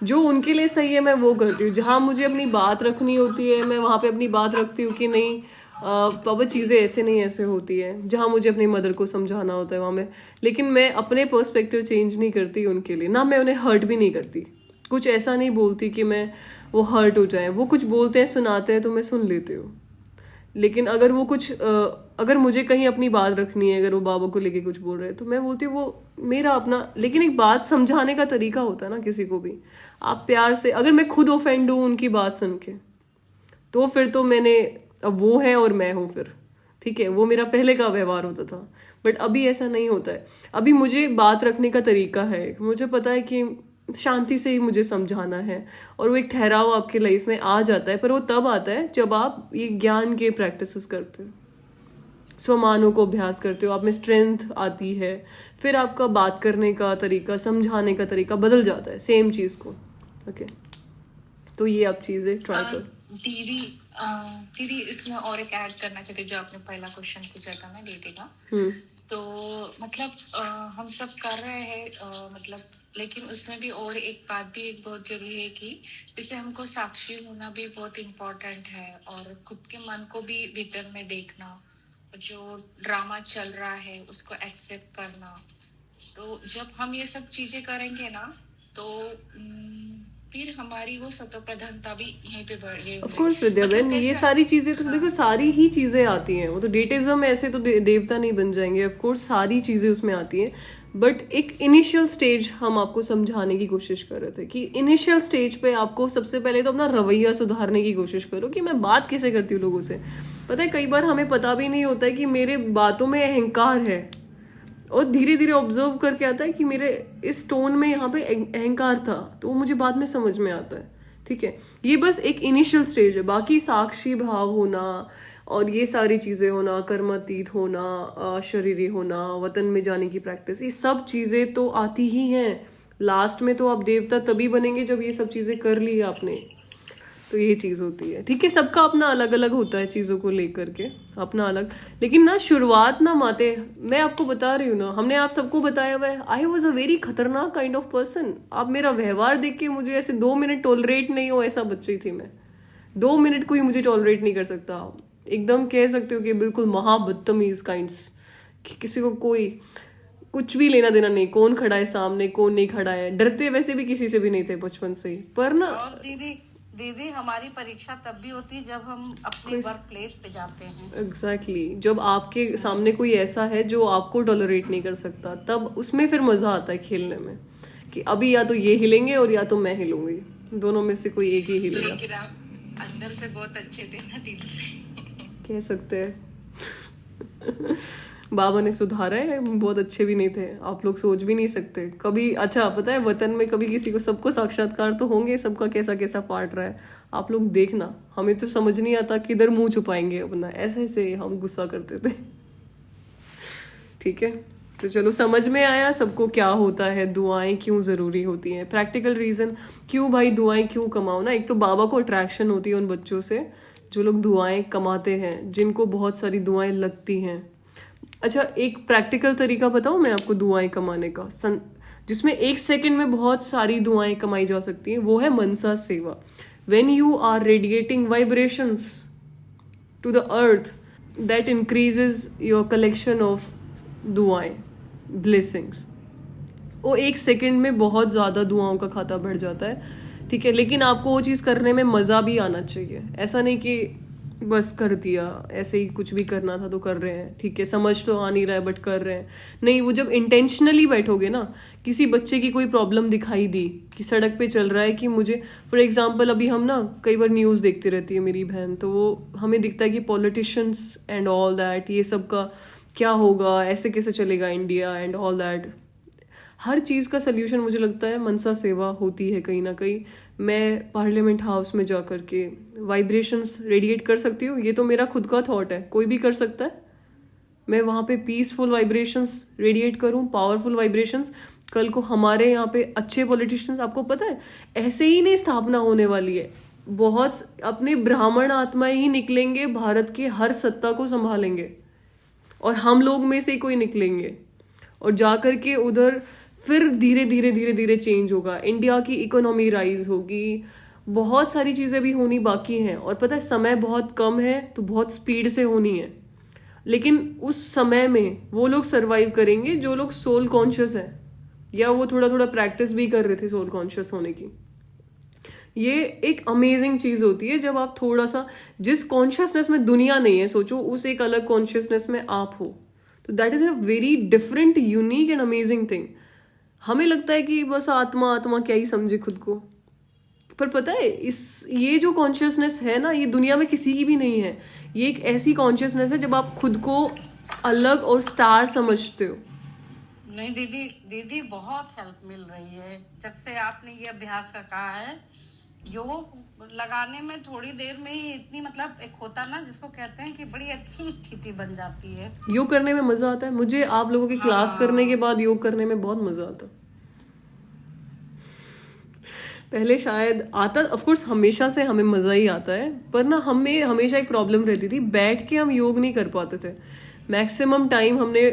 जो उनके लिए सही है मैं वो करती हूँ। जहाँ मुझे अपनी बात रखनी होती है मैं वहाँ पे अपनी बात रखती हूँ कि नहीं पापा चीज़ें ऐसे नहीं ऐसे होती है। जहाँ मुझे अपनी मदर को समझाना होता है वहाँ में, लेकिन मैं अपने पर्सपेक्टिव चेंज नहीं करती उनके लिए, ना मैं उन्हें हर्ट भी नहीं करती। कुछ ऐसा नहीं बोलती कि मैं वो हर्ट हो जाए। वो कुछ बोलते हैं सुनाते हैं तो मैं सुन लेती हूँ, लेकिन अगर वो कुछ अगर मुझे कहीं अपनी बात रखनी है, अगर वो बाबा को लेके कुछ बोल रहे हैं तो मैं बोलती हूँ वो मेरा अपना, लेकिन एक बात समझाने का तरीका होता है ना किसी को भी। आप प्यार से, अगर मैं खुद ऑफेंड हूँ उनकी बात सुन के तो फिर तो मैंने, अब वो है और मैं हूँ फिर, ठीक है, वो मेरा पहले का व्यवहार होता था, बट अभी ऐसा नहीं होता है। अभी मुझे बात रखने का तरीका है, मुझे पता है कि शांति से ही मुझे समझाना है, और वो एक ठहराव आपके लाइफ में आ जाता है, पर वो तब आता है जब आप ये ज्ञान के प्रैक्टिसेस करते हो, स्वमानों को अभ्यास करते हो, आप में स्ट्रेंथ आती है, फिर आपका बात करने का तरीका, समझाने का तरीका बदल जाता है सेम चीज़ को। ओके, तो ये आप चीज़ें ट्राई करो। दीदी इसमें और एक ऐड करना चाहती हूँ, जो आपने पहला क्वेश्चन पूछा था ना बेटे का, तो मतलब हम सब कर रहे हैं मतलब, लेकिन उसमें भी और एक बात भी बहुत जरूरी है कि जैसे हमको साक्षी होना भी बहुत इम्पोर्टेंट है, और खुद के मन को भी भीतर में देखना, जो ड्रामा चल रहा है उसको एक्सेप्ट करना। तो जब हम ये सब चीजें करेंगे ना तो फिर हमारी वो सतो प्रधानता भी यहीं पे बढ़ेगी। ऑफ कोर्स विद्या बहन, ये सारी चीजें तो देखो सारी ही चीजें आती हैं, वो तो डेटिज्म ऐसे तो देवता नहीं बन जाएंगे, ऑफ कोर्स सारी चीजें उसमें आती हैं, बट एक इनिशियल स्टेज हम आपको समझाने की कोशिश कर रहे थे कि इनिशियल स्टेज पे आपको सबसे पहले तो अपना रवैया सुधारने की कोशिश करो कि मैं बात कैसे करती हूँ लोगों से। पता है कई बार हमें पता भी नहीं होता है कि मेरे बातों में अहंकार है, और धीरे धीरे ऑब्जर्व करके आता है कि मेरे इस टोन में यहाँ पे अहंकार था, तो वो मुझे बाद में समझ में आता है। ठीक है, ये बस एक इनिशियल स्टेज है, बाकी साक्षी भाव होना और ये सारी चीज़ें होना, कर्मातीत होना, शरीरी होना, वतन में जाने की प्रैक्टिस, ये सब चीज़ें तो आती ही हैं। लास्ट में तो आप देवता तभी बनेंगे जब ये सब चीज़ें कर ली है आपने, तो ये चीज़ होती है। ठीक है, सबका अपना अलग अलग होता है चीज़ों को लेकर के, अपना अलग, लेकिन ना शुरुआत ना माते, मैं आपको बता रही हूँ ना, हमने आप सबको बताया हुआ है, आई वॉज अ वेरी खतरनाक काइंड ऑफ पर्सन। आप मेरा व्यवहार देख के मुझे ऐसे 2 मिनट टॉलरेट नहीं हो, ऐसा बच्ची थी मैं। 2 मिनट कोई मुझे टॉलरेट नहीं कर सकता, एकदम कह सकते हो कि बिल्कुल महाबदतमीज काइंड्स, कि किसी को कोई कुछ भी लेना देना नहीं, कौन खड़ा है सामने कौन नहीं खड़ा है। डरते वैसे भी किसी से भी नहीं थे बचपन से ही, पर ना और दीदी हमारी परीक्षा तब भी होती है जब हम अपने वर्क प्लेस पे जाते हैं। एग्जैक्टली, जब आपके सामने कोई ऐसा है जो आपको टॉलरेट नहीं कर सकता, तब उसमें फिर मजा आता है खेलने में, कि अभी या तो ये हिलेंगे और या तो मैं हिलूंगी, दोनों में से कोई एक ही हिलेगा। लेकिन आप अंदर से बहुत अच्छे थे ना, दिल से कह सकते हैं बाबा ने सुधारा है, बहुत अच्छे भी नहीं थे, आप लोग सोच भी नहीं सकते कभी। अच्छा पता है, वतन में कभी किसी को, सबको साक्षात्कार तो होंगे, सबका कैसा कैसा पार्ट रहा है, आप लोग देखना। हमें तो समझ नहीं आता किधर मुंह छुपाएंगे अपना, ऐसे ऐसे हम गुस्सा करते थे। ठीक है, तो चलो समझ में आया सबको क्या होता है, दुआएं क्यों जरूरी होती हैं, प्रैक्टिकल रीजन क्यों भाई दुआएं क्यों कमाओ ना। एक तो बाबा को अट्रैक्शन होती है उन बच्चों से जो लोग दुआएं कमाते हैं, जिनको बहुत सारी दुआएं लगती हैं। अच्छा, एक प्रैक्टिकल तरीका बताऊं मैं आपको दुआएं कमाने का, जिसमें 1 सेकंड में बहुत सारी दुआएं कमाई जा सकती हैं, वो है मनसा सेवा। When you are radiating vibrations to the earth, that increases your collection of दुआएं, ब्लेसिंग्स। वो 1 सेकंड में बहुत ज़्यादा दुआओं का खाता बढ़ जाता है। ठीक है, लेकिन आपको वो चीज़ करने में मज़ा भी आना चाहिए, ऐसा नहीं कि बस कर दिया, ऐसे ही कुछ भी करना था तो कर रहे हैं, ठीक है, समझ तो आ नहीं रहा है बट कर रहे हैं। नहीं, वो जब इंटेंशनली बैठोगे ना, किसी बच्चे की कोई प्रॉब्लम दिखाई दी कि सड़क पे चल रहा है, कि मुझे फॉर एग्जांपल अभी हम ना कई बार न्यूज़ देखती रहती है मेरी बहन, तो वो हमें दिखता है कि पॉलिटिशियंस एंड ऑल दैट, ये सब का क्या होगा, ऐसे कैसे चलेगा इंडिया एंड ऑल दैट। हर चीज़ का सल्यूशन मुझे लगता है मनसा सेवा होती है कहीं ना कहीं। मैं पार्लियामेंट हाउस में जा कर के वाइब्रेशंस रेडिएट कर सकती हूँ, ये तो मेरा खुद का थॉट है, कोई भी कर सकता है। मैं वहाँ पे पीसफुल वाइब्रेशंस रेडिएट करूँ, पावरफुल वाइब्रेशंस। कल को हमारे यहाँ पे अच्छे पॉलिटिशियंस, आपको पता है ऐसे ही नहीं स्थापना होने वाली है, बहुत अपने ब्राह्मण आत्माएं ही निकलेंगे, भारत के हर सत्ता को संभालेंगे, और हम लोग में से कोई निकलेंगे और जा कर के उधर फिर धीरे धीरे धीरे धीरे चेंज होगा, इंडिया की इकोनॉमी राइज होगी, बहुत सारी चीज़ें भी होनी बाकी हैं। और पता है समय बहुत कम है तो बहुत स्पीड से होनी है, लेकिन उस समय में वो लोग सरवाइव करेंगे जो लोग सोल कॉन्शियस हैं, या वो थोड़ा थोड़ा प्रैक्टिस भी कर रहे थे सोल कॉन्शियस होने की। ये एक अमेजिंग चीज़ होती है जब आप थोड़ा सा, जिस कॉन्शियसनेस में दुनिया नहीं है, सोचो उस एक अलग कॉन्शियसनेस में आप हो, तो that is a very different, unique and amazing thing. हमें लगता है कि बस आत्मा आत्मा क्या ही समझे खुद को, पर पता है ये जो कॉन्शियसनेस है ना, ये दुनिया में किसी की भी नहीं है। ये एक ऐसी कॉन्शियसनेस है जब आप खुद को अलग और स्टार समझते हो। नहीं दीदी, दीदी बहुत हेल्प मिल रही है जब से आपने ये अभ्यास का कहा है। योग लगाने में थोड़ी देर में ही इतनी, मतलब एक होता ना जिसको कहते हैं कि बड़ी अच्छी स्थिति बन जाती है। योग करने में मजा आता है मुझे, आप लोगों की क्लास करने के बाद योग करने में बहुत मजा आता है। पहले शायद आता, ऑफ कोर्स हमेशा से हमें मजा ही आता है, पर ना हमें हमेशा एक प्रॉब्लम रहती थी, बैठ के हम योग नहीं कर पाते थे। मैक्सिमम टाइम हमने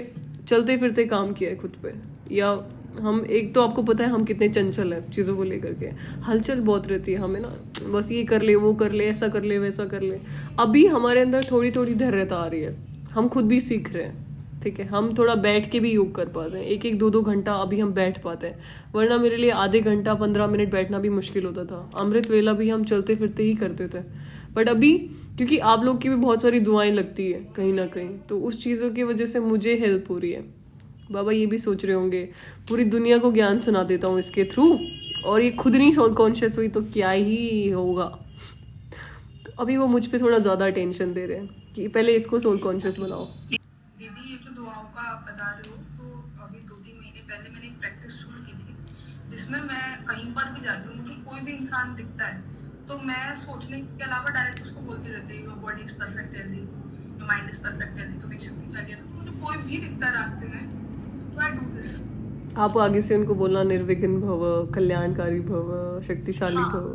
चलते फिरते काम किया है खुद पे, या हम, एक तो आपको पता है हम कितने चंचल हैं चीज़ों को लेकर के, हलचल बहुत रहती है हमें ना, बस ये कर ले वो कर ले, ऐसा कर ले वैसा कर ले। अभी हमारे अंदर थोड़ी थोड़ी धैर्यता आ रही है, हम खुद भी सीख रहे हैं, ठीक है। हम थोड़ा बैठ के भी योग कर पाते हैं, एक एक दो दो घंटा अभी हम बैठ पाते हैं, वरना मेरे लिए आधे घंटा 15 मिनट बैठना भी मुश्किल होता था। अमृत वेला भी हम चलते फिरते ही करते थे, बट अभी क्योंकि आप लोग की भी बहुत सारी दुआएं लगती है कहीं ना कहीं, तो उस चीज़ों की वजह से मुझे हेल्प हो रही है। बाबा ये भी सोच रहे होंगे पूरी दुनिया को ज्ञान सुना देता हूँ इसके थ्रू, और ये खुद नहीं सोल कॉन्शियस हुई तो क्या ही होगा। तो अभी वो मुझ पे थोड़ा ज़्यादा अटेंशन दे रहे हैं कि पहले इसको सोल कॉन्शियस बनाओ। दीदी ये जो दुआओं का आप बता रहे हो, तो अभी 2-3 महीने पहले मैंने एक प्रैक्टिस शुरू की थी, जिसमें मैं कहीं पर भी जाती हूँ, मुझे कोई भी इंसान दिखता है तो मैं सोचने के अलावा डायरेक्ट उसको बोलती रहती हूँ, your body is perfect healthy, your mind is perfect healthy, तुम एक शक्तिशाली है। तो मुझे कोई भी दिखता है रास्ते में, तो आई डू दिस। आप आगे से उनको बोलना निर्विघ्न भव, कल्याणकारी भव, शक्तिशाली भव।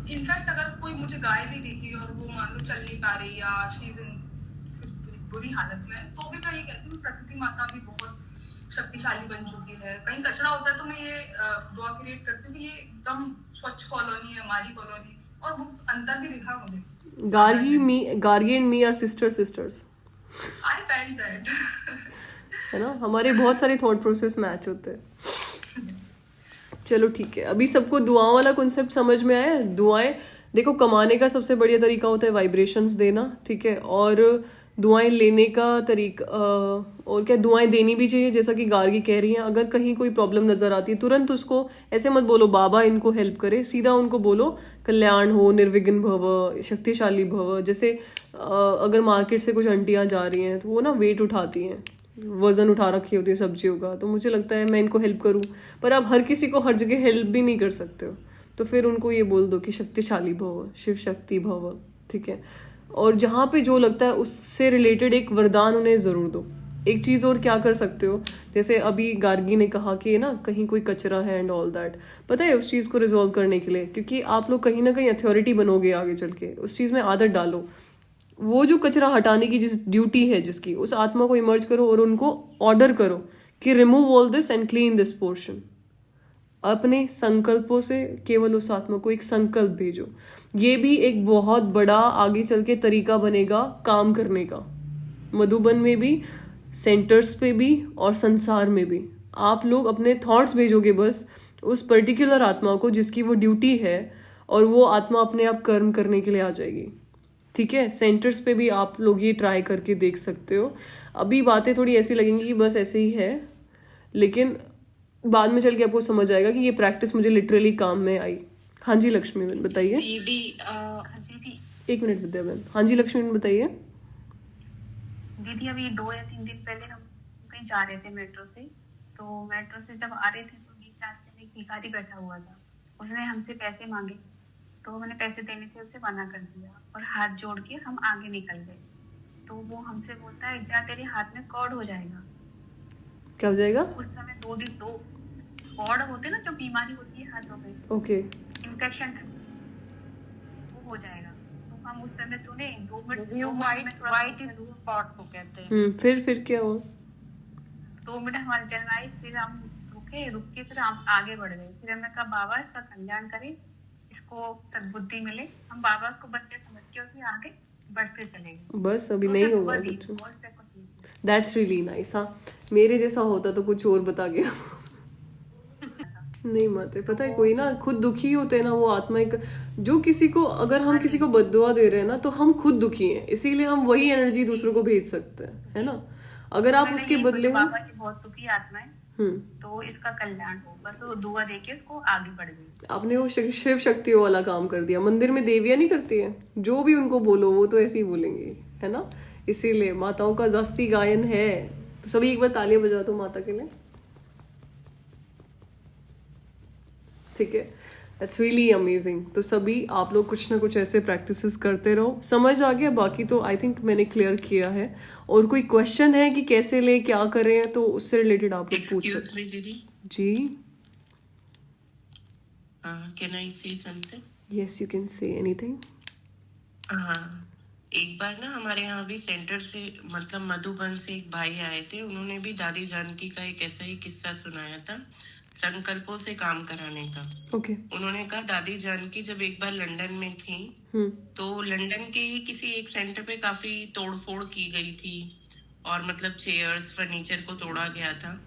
इनफैक्ट अगर कोई मुझे गाय भी दिखी और वो मान लो चल नहीं पा रही या शी इज इन बुरी हालत में, तो भी मैं ये कहती हूँ प्रकृति माता भी बहुत शक्तिशाली बन चुकी है। कहीं कचरा होता है तो मैं ये दुआ क्रिएट करती हूँ कि ये एकदम स्वच्छ कॉलोनी है हमारी कॉलोनी, और वो अंदर भी दिखा मुझे। Gargi and me are sisters. I felt that. है ना, हमारे बहुत सारे थॉट प्रोसेस मैच होते हैं। चलो ठीक है, अभी सबको दुआओं वाला कॉन्सेप्ट समझ में आया। दुआएं देखो, कमाने का सबसे बढ़िया तरीका होता है वाइब्रेशंस देना, ठीक है, और दुआएं लेने का तरीका, और क्या, दुआएं देनी भी चाहिए। जैसा कि गार्गी कह रही हैं, अगर कहीं कोई प्रॉब्लम नजर आती है तुरंत उसको ऐसे मत बोलो बाबा इनको हेल्प करे, सीधा उनको बोलो कल्याण हो, निर्विघ्न भव, शक्तिशाली भव। जैसे अगर मार्केट से कुछ आंटियां जा रही हैं तो वो ना वेट उठाती हैं, वजन उठा रखी होती है सब्जियों का, तो मुझे लगता है मैं इनको हेल्प करूं, पर आप हर किसी को हर जगह हेल्प भी नहीं कर सकते हो, तो फिर उनको ये बोल दो कि शक्तिशाली भव, शिव शक्ति भव, ठीक है। और जहाँ पे जो लगता है उससे रिलेटेड एक वरदान उन्हें ज़रूर दो। एक चीज़ और क्या कर सकते हो, जैसे अभी गार्गी ने कहा कि ना कहीं कोई कचरा है एंड ऑल दैट, पता है उस चीज़ को रिजॉल्व करने के लिए, क्योंकि आप लोग कहीं ना कहीं अथॉरिटी बनोगे आगे चल के, उस चीज़ में आदत डालो। वो जो कचरा हटाने की जिस ड्यूटी है जिसकी, उस आत्मा को इमर्ज करो और उनको ऑर्डर करो कि remove all this and clean this portion. अपने संकल्पों से केवल उस आत्मा को एक संकल्प भेजो। ये भी एक बहुत बड़ा आगे चल के तरीका बनेगा काम करने का, मधुबन में भी, सेंटर्स पे भी और संसार में भी। आप लोग अपने थॉट्स भेजोगे बस उस पर्टिकुलर आत्मा को जिसकी वो ड्यूटी है, और वो आत्मा अपने आप कर्म करने के लिए आ जाएगी, ठीक है। सेंटर्स पे भी आप लोग ये ट्राई करके देख सकते हो। अभी बातें थोड़ी ऐसी लगेंगी कि बस ऐसे ही है, लेकिन बाद में चल के आपको समझ आएगा कि ये प्रैक्टिस मुझे लिटरली काम में आई। हाँ जी लक्ष्मी बहन बताइए। दीदी एक मिनट विद्या बहन। हाँ जी लक्ष्मी बहन बताइए। दीदी अभी 2 या 3 दिन पहले हम कहीं जा रहे थे मेट्रो से, तो मेट्रो से जब आ रहे थे तो बीच रास्ते में एक भिखारी बैठा हुआ था। उसने हमसे पैसे मांगे तो मैंने पैसे देने से उसे मना कर दिया और हाथ जोड़ के हम आगे निकल गए। तो वो हमसे बोलता है जा तेरे हाथ में कॉर्ड हो जाएगा। क्या हो जाएगा? उस समय 2 दिन 2 कॉर्ड होते ना, जो बीमारी होती है हाथों में, ओके, इन्फेक्शन वो हो जाएगा। तो हम उस समय सुने 2 मिनट वाइट स्पॉट को कहते हैं। फिर क्या हुआ? 2 मिनट हमारे चल आई, फिर हम के रुक के फिर आप आगे बढ़ गए। फिर हमने कहा बाबा इसका कल्याण करें, इसको सद्बुद्धि मिले, हम बाबा को बच्चे समझ के उसके आगे बढ़ते चले गए। बस अभी तो नहीं सिर्फ होगा वही, कुछ। और से कुछ नहीं। That's really nice. हाँ, मेरे जैसा होता तो कुछ और बता गया। नहीं माते, पता है कोई ना खुद दुखी होते हैं ना, वो आत्मा एक जो किसी को, अगर हम किसी को बद्दुआ दे रहे हैं ना तो हम खुद दुखी हैं, इसीलिए हम वही एनर्जी दूसरों को भेज सकते हैं, है ना। अगर आप उसके बदले बाबा की बहुत दुखी आत्मा है, तो इसका कल्याण हो, बस वो दुआ देके इसको आगे बढ़ गई। आपने वो शिव शक्तियों वाला काम कर दिया। मंदिर में देवियां नहीं करती हैं, जो भी उनको बोलो वो तो ऐसे ही बोलेंगे, है ना। इसीलिए माताओं का जास्ती गायन है। तो सभी एक बार तालियां बजा दो माता के लिए, ठीक है। That's really amazing. तो सभी आप लोग कुछ ना कुछ ऐसे प्रैक्टिसेस करते रहो। समझ आ गया? बाकी तो आई थिंक मैंने क्लियर किया है। और कोई क्वेश्चन है कि कैसे ले, क्या करें, तो उससे रिलेटेड आप लोग पूछ सकते हैं। दीदी जी, can I say something? Yes, you can say anything. हाँ, एक बार ना हमारे यहाँ भी सेंटर से मतलब मधुबन से एक भाई आए थे, उन्होंने भी दादी जानकी का एक ऐसा ही किस्सा सुनाया था, संकल्पों से काम कराने का। ओके। उन्होंने कहा दादी जानकी जब एक बार लंदन में थी तो लंदन के ही किसी एक सेंटर पे काफी तोड़फोड़ की गई थी और मतलब चेयर्स फर्नीचर को तोड़ा गया था।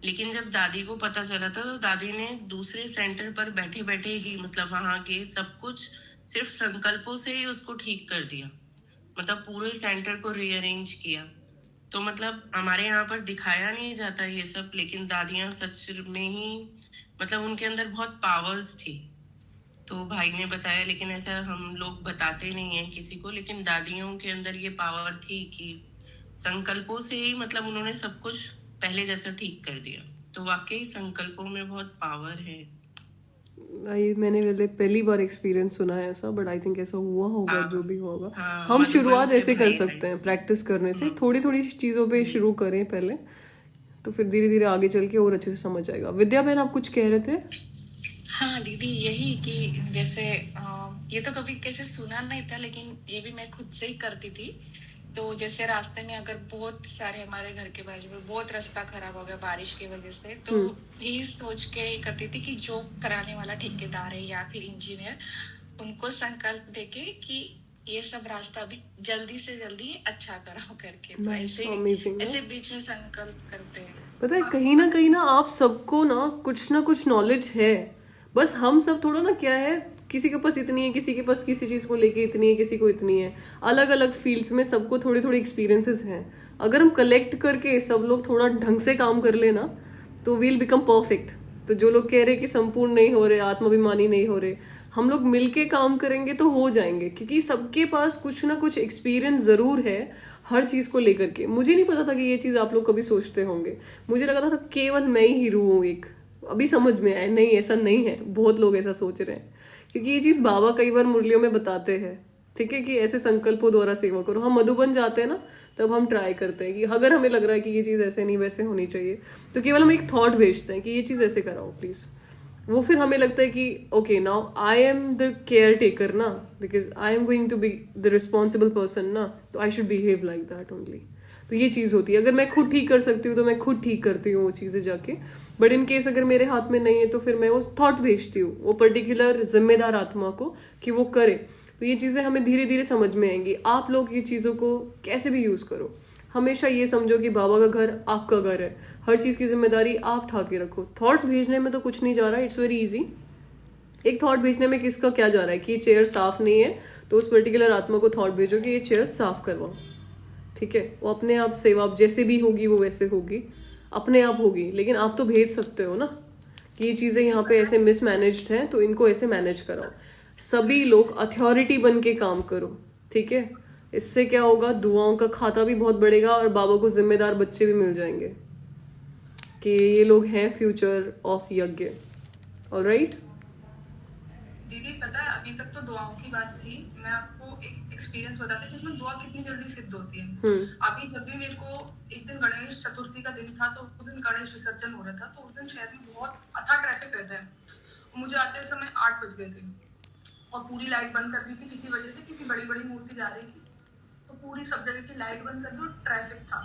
लेकिन जब दादी को पता चला था तो दादी ने दूसरे सेंटर पर बैठे बैठे ही मतलब वहां के सब कुछ सिर्फ संकल्पों से ही उसको ठीक कर दिया, मतलब पूरे सेंटर को रीअरेंज किया। तो मतलब हमारे यहाँ पर दिखाया नहीं जाता ये सब, लेकिन दादियां सच में ही मतलब उनके अंदर बहुत पावर्स थी। तो भाई ने बताया, लेकिन ऐसा हम लोग बताते नहीं है किसी को, लेकिन दादियों के अंदर ये पावर थी कि संकल्पों से ही मतलब उन्होंने सब कुछ पहले जैसा ठीक कर दिया। तो वाकई संकल्पों में बहुत पावर है। मैंने पहली बार एक्सपीरियंस सुना है ऐसा, बट आई थिंक ऐसा हुआ होगा। हाँ, जो भी होगा हाँ, हम मधुबन शुरुआत से ऐसे कर भाई सकते हैं, प्रैक्टिस करने से थोड़ी थोड़ी चीजों पे शुरू करें पहले, तो फिर धीरे धीरे आगे चल के और अच्छे से समझ आएगा। विद्या बहन, आप कुछ कह रहे थे? हाँ दीदी, यही कि जैसे ये तो कभी कैसे सुना नहीं था, लेकिन ये भी मैं खुद से ही करती थी। तो जैसे रास्ते में अगर बहुत सारे हमारे घर के बाजू में बहुत रास्ता खराब हो गया बारिश की वजह से, तो ये सोच के करती थी कि जो कराने वाला ठेकेदार है या फिर इंजीनियर, उनको संकल्प देके कि ये सब रास्ता भी जल्दी से जल्दी अच्छा कराओ करके। ऐसे बीच में संकल्प करते हैं। पता है कहीं ना आप सबको ना कुछ नॉलेज है, बस हम सब थोड़ा ना क्या है, किसी के पास इतनी है, किसी के पास किसी चीज को लेके इतनी है, किसी को इतनी है। अलग अलग फील्ड्स में सबको थोड़ी थोड़ी एक्सपीरियंसेस हैं। अगर हम कलेक्ट करके सब लोग थोड़ा ढंग से काम कर लेना तो वील बिकम परफेक्ट। तो जो लोग कह रहे कि संपूर्ण नहीं हो रहे, आत्माभिमानी नहीं हो रहे, हम लोग मिलके काम करेंगे तो हो जाएंगे, क्योंकि सबके पास कुछ ना कुछ एक्सपीरियंस जरूर है हर चीज को लेकर के। मुझे नहीं पता था कि ये चीज आप लोग कभी सोचते होंगे। मुझे लगा था केवल मैं ही हीरो हूँ एक। अभी समझ में आया, नहीं ऐसा नहीं है, बहुत लोग ऐसा सोच रहे हैं, क्योंकि ये चीज बाबा कई बार मुरलियों में बताते हैं, ठीक है, कि ऐसे संकल्पों द्वारा सेवा करो। हम मधुबन जाते हैं ना, तब हम ट्राई करते हैं कि अगर हमें लग रहा है कि ये चीज ऐसे नहीं वैसे होनी चाहिए, तो केवल हम एक थॉट भेजते हैं कि ये चीज ऐसे कराओ प्लीज। वो फिर हमें लगता है कि okay now I am the care taker, because I am going to be the responsible person ना, तो I should behave like that only. तो ये चीज होती है। अगर मैं खुद ठीक कर सकती हूँ तो मैं खुद ठीक करती हूँ वो चीजें जाके, बट इन केस अगर मेरे हाथ में नहीं है तो फिर मैं वो थॉट भेजती हूँ वो पर्टिकुलर जिम्मेदार आत्मा को कि वो करे। तो ये चीजें हमें धीरे धीरे समझ में आएंगी। आप लोग ये चीजों को कैसे भी यूज करो, हमेशा ये समझो कि बाबा का घर आपका घर है, हर चीज की जिम्मेदारी आप उठा के रखो। थॉट्स भेजने में तो कुछ नहीं जा रहा है, इट्स वेरी इजी। एक थॉट भेजने में किसका क्या जा रहा है कि ये चेयर साफ नहीं है, तो उस पर्टिकुलर आत्मा को थॉट भेजो कि ये चेयर साफ करवाओ, ठीक है। वो अपने आप सेवा जैसे भी होगी वो वैसे होगी, अपने आप होगी। लेकिन आप तो भेज सकते हो ना कि ये चीजें यहाँ पे ऐसे मिसमैनेज्ड हैं, तो इनको ऐसे मैनेज कराओ। सभी लोग अथॉरिटी बन के काम करो, ठीक है। इससे क्या होगा, दुआओं का खाता भी बहुत बढ़ेगा और बाबा को जिम्मेदार बच्चे भी मिल जाएंगे कि ये लोग हैं फ्यूचर ऑफ यज्ञ। ऑलराइट दीदी, पता है अभी तक तो दुआओं की बात थी, मैं आपको एक एक्सपीरियंस बताती हूँ जिसमें दुआ कितनी जल्दी सिद्ध होती है। अभी जब भी मेरे को एक दिन गणेश चतुर्थी का दिन था, तो उस दिन गणेश विसर्जन हो रहा था, तो उस दिन शहर में बहुत अच्छा ट्रैफिक रहता है। मुझे आते समय 8 बज गए थे और पूरी लाइट बंद कर दी थी किसी वजह से, क्योंकि बड़ी बड़ी मूर्ति जा रही थी, तो पूरी सब जगह की लाइट बंद कर दी और ट्रैफिक था।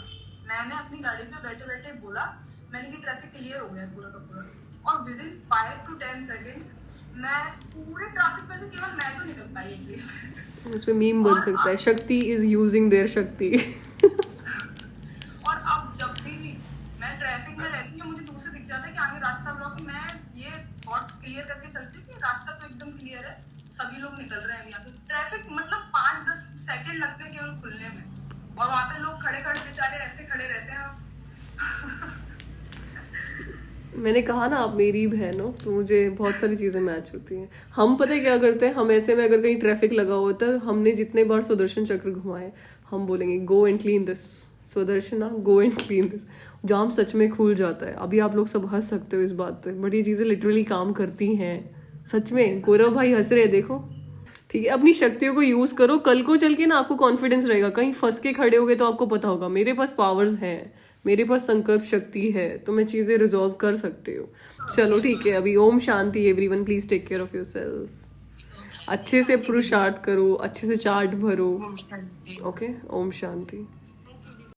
मैंने अपनी गाड़ी पे बैठे बैठे बोला मैंने कि ट्रैफिक क्लियर हो गया पूरा का पूरा, और विद इन 5 to 10 सेकेंड्स मैं पूरे ट्रैफिक में से केवल मैं तो निकल पाई एटलीस्ट। इसमें मीम बन सकता है, शक्ति इज यूजिंग देयर शक्ति। और अब जब भी मैं ट्रैफिक में रहती हूँ, मुझे दूर से दिख जाता है कि आगे रास्ता ब्लॉक, मैं ये बहुत क्लियर करके चलती हूँ कि रास्ता तो एकदम क्लियर है, सभी लोग निकल रहे हैं यहाँ पे। ट्रैफिक मतलब 5-10 सेकंड लगते हैं केवल खुलने में, और वहाँ पे लोग खड़े खड़े बेचारे ऐसे खड़े रहते हैं। मैंने कहा ना आप मेरी बहन हो, तो मुझे बहुत सारी चीज़ें मैच होती हैं। हम पता है क्या करते हैं, हम ऐसे में अगर कहीं ट्रैफिक लगा हुआ तो हमने जितने बार सुदर्शन चक्र घुमाए, हम बोलेंगे go and clean this Sudarshana, go and clean this. जाम सच में खुल जाता है। अभी आप लोग सब हंस सकते हो इस बात पे, बट ये चीज़ें लिटरली काम करती हैं सच में। गौरव भाई हंस रहे, देखो ठीक है। अपनी शक्तियों को यूज़ करो, कल को चल के ना आपको कॉन्फिडेंस रहेगा। कहीं फंस के खड़े हो गए तो आपको पता होगा मेरे पास पावर्स हैं, मेरे पास संकल्प शक्ति है, तो मैं चीज़ें रिजॉल्व कर सकते हो। चलो ठीक है, अभी ओम शांति everyone, please take care of yourself. अच्छे से पुरुषार्थ करो, अच्छे से चार्ट भरो। ओके, ओम शांति।